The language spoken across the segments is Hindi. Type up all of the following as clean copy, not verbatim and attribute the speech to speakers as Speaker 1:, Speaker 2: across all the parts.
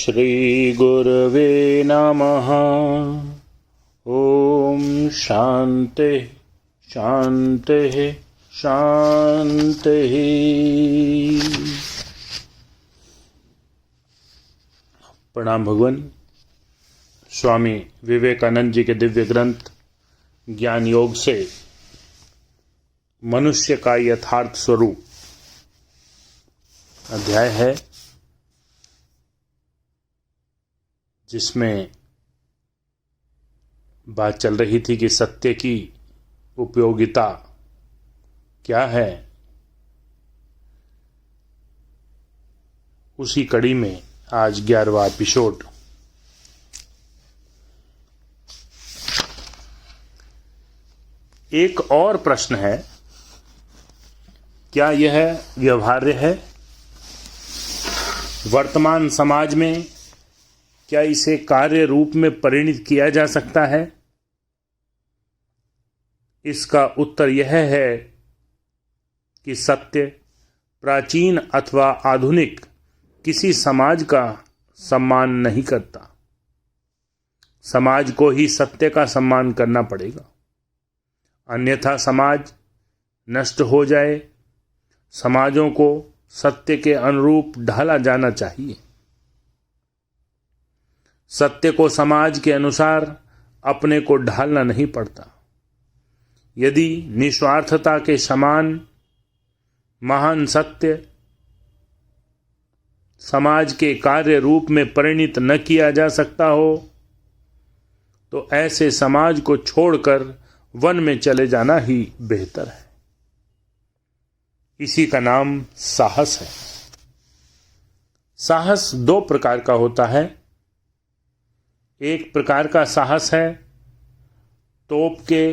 Speaker 1: श्रीगुरवे नमः। ओम शांति शांति शांति। प्रणाम भगवान। स्वामी विवेकानंद जी के दिव्य ग्रंथ ज्ञान योग से मनुष्य का यथार्थ स्वरूप अध्याय है, जिसमें बात चल रही थी कि सत्य की उपयोगिता क्या है। उसी कड़ी में आज 11वां एपिसोड। एक और प्रश्न है, क्या यह व्यवहार्य है? वर्तमान समाज में क्या इसे कार्य रूप में परिणित किया जा सकता है? इसका उत्तर यह है कि सत्य प्राचीन अथवा आधुनिक किसी समाज का सम्मान नहीं करता। समाज को ही सत्य का सम्मान करना पड़ेगा, अन्यथा समाज नष्ट हो जाए। समाजों को सत्य के अनुरूप ढाला जाना चाहिए। सत्य को समाज के अनुसार अपने को ढालना नहीं पड़ता। यदि निस्वार्थता के समान महान सत्य समाज के कार्य रूप में परिणित न किया जा सकता हो, तो ऐसे समाज को छोड़कर वन में चले जाना ही बेहतर है। इसी का नाम साहस है। साहस दो प्रकार का होता है। एक प्रकार का साहस है तोप के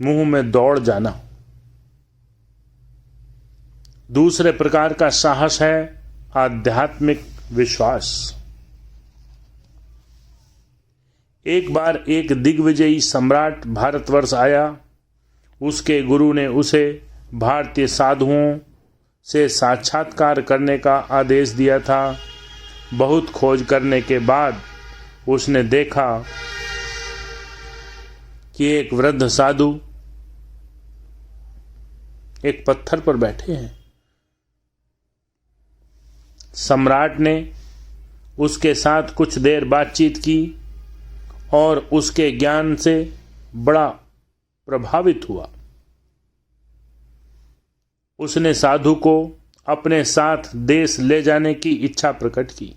Speaker 1: मुंह में दौड़ जाना। दूसरे प्रकार का साहस है आध्यात्मिक विश्वास। एक बार एक दिग्विजयी सम्राट भारतवर्ष आया। उसके गुरु ने उसे भारतीय साधुओं से साक्षात्कार करने का आदेश दिया था। बहुत खोज करने के बाद उसने देखा कि एक वृद्ध साधु एक पत्थर पर बैठे हैं। सम्राट ने उसके साथ कुछ देर बातचीत की और उसके ज्ञान से बड़ा प्रभावित हुआ। उसने साधु को अपने साथ देश ले जाने की इच्छा प्रकट की।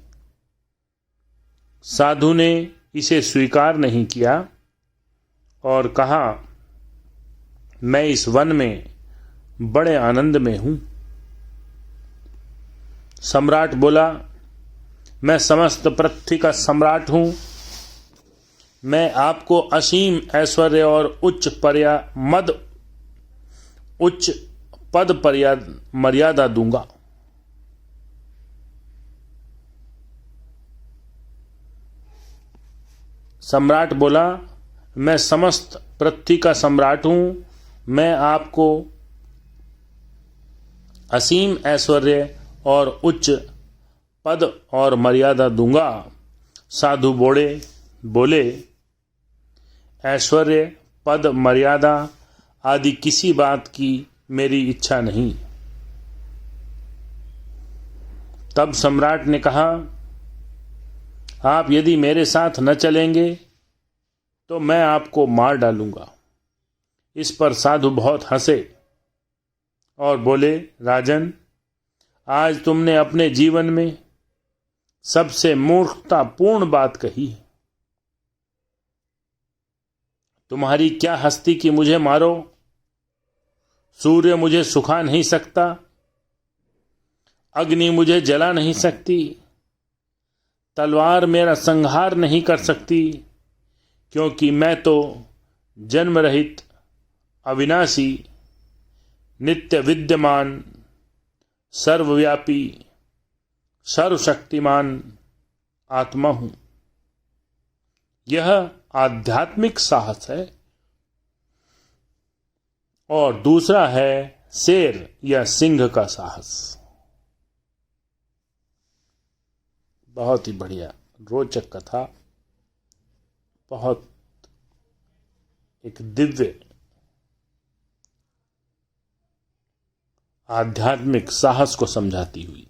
Speaker 1: साधु ने इसे स्वीकार नहीं किया और कहा, मैं इस वन में बड़े आनंद में हूं। सम्राट बोला, मैं समस्त पृथ्वी का सम्राट हूं। मैं आपको असीम ऐश्वर्य और उच्च पद मर्यादा दूंगा। सम्राट बोला, मैं समस्त पृथ्वी का सम्राट हूं। मैं आपको असीम ऐश्वर्य और उच्च पद और मर्यादा दूंगा। साधु बोले, ऐश्वर्य, पद, मर्यादा आदि किसी बात की मेरी इच्छा नहीं। तब सम्राट ने कहा, आप यदि मेरे साथ न चलेंगे तो मैं आपको मार डालूंगा। इस पर साधु बहुत हंसे और बोले, राजन, आज तुमने अपने जीवन में सबसे मूर्खतापूर्ण बात कही है। तुम्हारी क्या हस्ती कि मुझे मारो? सूर्य मुझे सुखा नहीं सकता, अग्नि मुझे जला नहीं सकती, तलवार मेरा संहार नहीं कर सकती, क्योंकि मैं तो जन्म रहित, अविनाशी, नित्य विद्यमान, सर्वव्यापी, सर्वशक्तिमान आत्मा हूं। यह आध्यात्मिक साहस है। और दूसरा है शेर या सिंह का साहस। बहुत ही बढ़िया रोचक कथा, बहुत एक दिव्य आध्यात्मिक साहस को समझाती हुई।